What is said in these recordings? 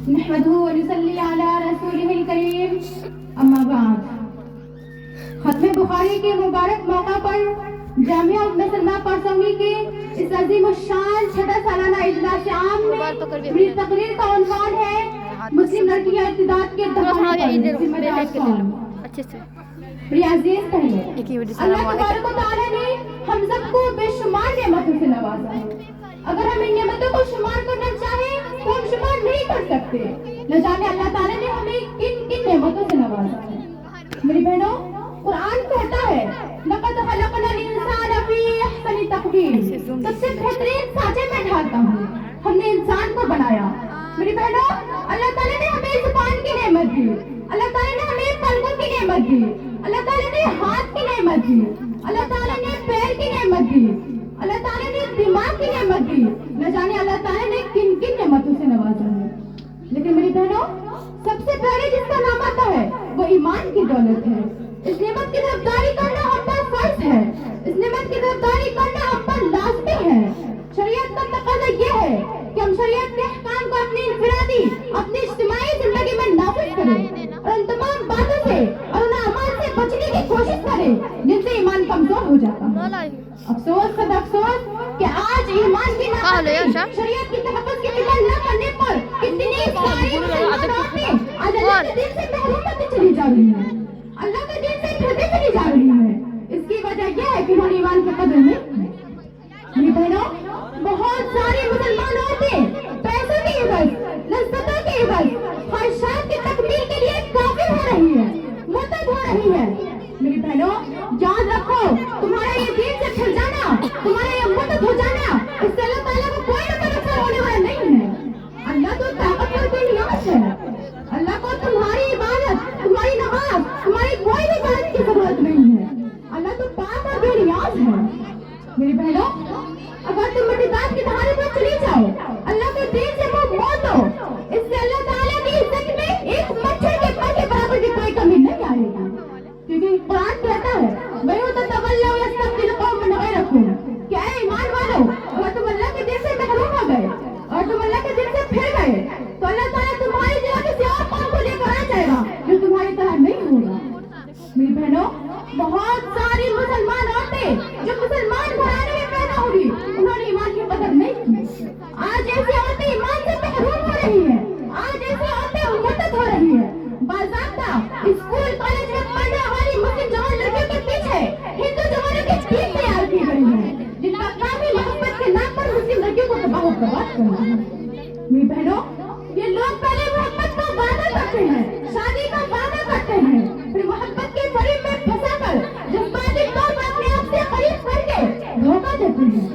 نحمده ونصلي على رسوله الکریم اما بعد ختم بخاری کے مبارک موقع پر جامعہ مسلمہ پرسومی کے اس عظیم الشان چھٹا سالانہ اجلاس عام میں میری تقریر کا عنوان ہے مسلم لڑکیاں ارتداد کے دہانے پر ذمہ دار کون. میری عزیز بہنیں، اللہ تبارک و تعالیٰ نے ہم سب کو بے شمار نعمتوں سے نوازا ہے. اگر ہم ان نعمتوں کو شمار کرنا چاہیں تو ہم شمار نہیں کر سکتے. نہ جانے اللہ تعالیٰ نے ہمیں کن کن نعمتوں سے نوازا ہے. میری بہنوں، قرآن کہتا ہے لقد خلقنا الانسان فی احسن تقویم، سب سے بہترین سانچے میں ڈھالتا ہوں ہم نے انسان کو بنایا. میری بہنوں، اللہ تعالیٰ نے ہمیں زبان کی نعمت دی، اللہ تعالیٰ نے ہمیں پلکوں کی نعمت دی، اللہ تعالیٰ نے ہاتھ کی نعمت دی، اللہ تعالیٰ نے پیر کی نعمت دی، اللہ تعالیٰ نے دماغ کی نعمت دی. نہ جانے اللہ تعالیٰ نے کن کن نعمتوں سے نوازا ہے. لیکن میری بہنوں، سب سے پہلے جس کا نام آتا ہے وہ ایمان کی دولت ہے. اس نعمت کی طرفداری کرنا ہم پر فرض ہے، اس نعمت کی طرفداری کرنا ہم پر لازمی ہے. شریعت کا تقاضا یہ ہے کہ ہم شریعت کے احکام کو اپنی انفرادی اپنی اجتماعی زندگی میں نافذ کریں اور ان تمام باتوں سے اور ان اعمال سے بچنے کی کوشش کریں جن سے ایمان کمزور ہو جاتا ہے. افسوس صد افسوس کہ آج ایمان کی شریعت کی تحفظ کی فکر نہ کرنے پر کتنی ساری مسلمان عورتیں آج اللہ کے دین سے محروم ہوتی چلی جا رہی ہیں، اللہ کے دین سے بھٹکتی چلی جا رہی ہیں. اس کی وجہ یہ ہے کہ انہوں نے ایمان کی قدر نہیں کی. میری بہنوں، بہت ساری مسلمان عورتیں پیسوں کی عوض، لذتوں کی عوض خواہشات کی تکمیل کے لیے کافر ہو رہی ہے، مرتد ہو رہی ہے. میری بہنوں، یاد رکھو تمہارا یہ دین سے پھر جانا، تمہارا یہ مرتد ہو جانا، اس سے اللہ تعالیٰ کو کوئی نہ کوئی اثر ہونے والا نہیں ہے. اللہ تو طاقتور بے نیاز ہے. اللہ کو تمہاری عبادت، تمہاری نماز، تمہاری کوئی بھی عبادت کی ضرورت نہیں ہے. اللہ تو پاک اور بے نیاز ہے. میری بہنوں، اگر تم ارتداد کی دہانے پر چلی جاؤ، اللہ کے دین سے منہ موڑ دو، اس سے اللہ تعالیٰ کی عزت میں ایک مچھر کے پر کے برابر کی کوئی کمی نہیں آئے گی. کیونکہ قرآن کہتا ہے وَإِن تَتَوَلَّوْا يَسْتَبْدِلْ قَوْمًا غَيْرَكُمْ، کہ اے ایمان والو، اگر تم اللہ کے دین سے محروم ہو گئے اور تم اللہ کے دین سے پھر گئے تو اللہ تعالیٰ تمہاری جگہ کسی اور قوم کو لے کر آ جائے گا جو تمہاری طرح نہیں ہوگا. میری بہنوں، بہت ساری مسلمان عورتیں جو مسلمان گھرانے میں پیدا ہوئی انہوں نے ایمان کی قدر نہیں کی. آج ایسی عورتیں ایمان سے محروم ہو رہی ہیں، آج ایسی عورتیں مرتد ہو رہی ہیں. باضابطہ اسکول کالج میں پڑھنے والی مسلم جوان لڑکیوں کے پیچھے ہندو جوانوں کی ٹیم تیار کی گئی ہے جن کا کام ہی محبت کے نام پر مسلم لڑکیوں کو تباہ و برباد کرنا ہے. میری بہنوں، یہ لوگ پہلے محبت کا وعدہ کرتے ہیں، شادی کا وعدہ کرتے ہیں، پھر محبت کے فریب میں پھنسا کر جذباتی طور پر اپنے آپ سے قریب کر کے دھوکہ دیتے ہیں.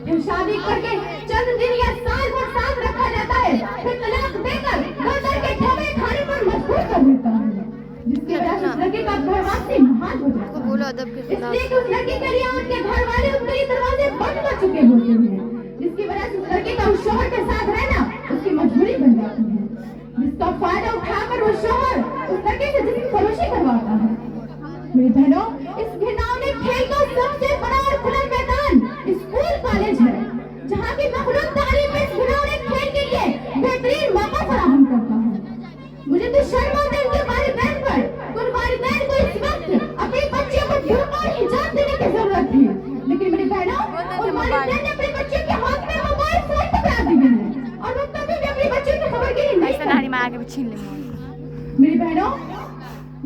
پھر شادی کر کے چند دن یا سال بھر ساتھ رکھا جاتا ہے، پھر طلاق دے کر گھر در کے ٹھوکرے کھانے پر مجبور کر دیتا ہے، جس کی وجہ سے اس لڑکی کا گھر واپسی محال ہو جاتا ہے. اس لیے کہ اس لڑکی کے لیے ان کے گھر والے اس کے لیے دروازے بند کر چکے ہوتے ہیں، جس کی وجہ سے اس لڑکی کا اس شوہر کے ساتھ رہنا اس کی مجبوری بن جاتی ہے، جس کا فائدہ اٹھا کر وہ شوہر اس لڑکی سے جسم فروشی کرواتا ہے. میری بہنوں، اس گھناؤنے کھیل کا سب سے بڑا اور کھلا میدان اسکول کالج ہے، جہاں کی مخلوط تعلیم میں اس گھناؤنے کھیل کے لیے بہترین موقع فراہم کرتا ہے. مجھے تو شرم آتا ہے ان کے والدین پر. ان والدین کو اس وقت اپنی بچیوں کو برقع اور حجاب دینے کی ضرورت تھی، لیکن میری بہنوں، ان والدین نے اپنے بچوں کے ہاتھ میں موبائل فون پکڑا دیے ہیں اور وہ کبھی بھی اپنی بچوں کی خبر گیری نہیں کرتے. میری بہنوں،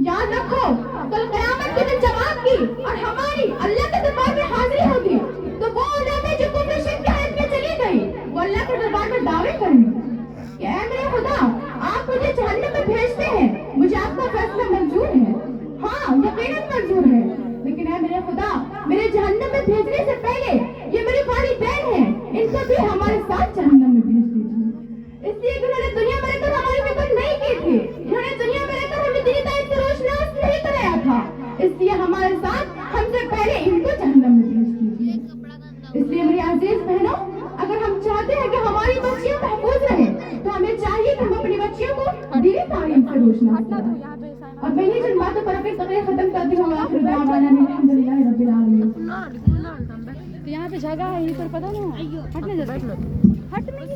یاد رکھو کل قیامت کے دن جواب کی اور ہماری اللہ کے دربار میں حاضری ہوگی تو وہ عورتیں جو کفر شرک کی حالت میں چلی گئی وہ اللہ کے دربار میں دعوے کریں گے کہ اے میرے خدا، آپ مجھے جہنم میں بھیجتے ہیں، مجھے آپ کا فیصلہ منظور ہے. ہاں، یقیناً منظور ہے، لیکن اے میرے خدا، میرے جہنم میں بھیجنے سے پہلے یہ میری والدین ہیں، ان کو بھی ہمارے ساتھ جہنم میں بھیج دیجیے. اس لیے کہ انہوں نے دنیا میں رہ کر ہماری فکر نہیں کی تھی، انہوں نے دنیا میں رہ کر ہمیں دینی تعلیم سے روشناس نہیں کرایا تھا، اس لیے ہمارے ساتھ ہم سے پہلے ان کو جہنم میں بھیج دیجیے. اس لیے میری عزیز بہنوں، اگر ہم چاہتے ہیں کہ ہماری بچیاں محفوظ رہیں تو ہمیں چاہیے کہ ہم اپنی بچیوں کو دینی تعلیم سے روشناس کرائیں. اور میں یہ جن باتوں پر اپنی تقریر ختم کرتی ہوں. آخر دعوانا الحمدللہ رب العالمین. یہاں پہ جگہ ہے، یہ پر پتہ نہیں ہٹنے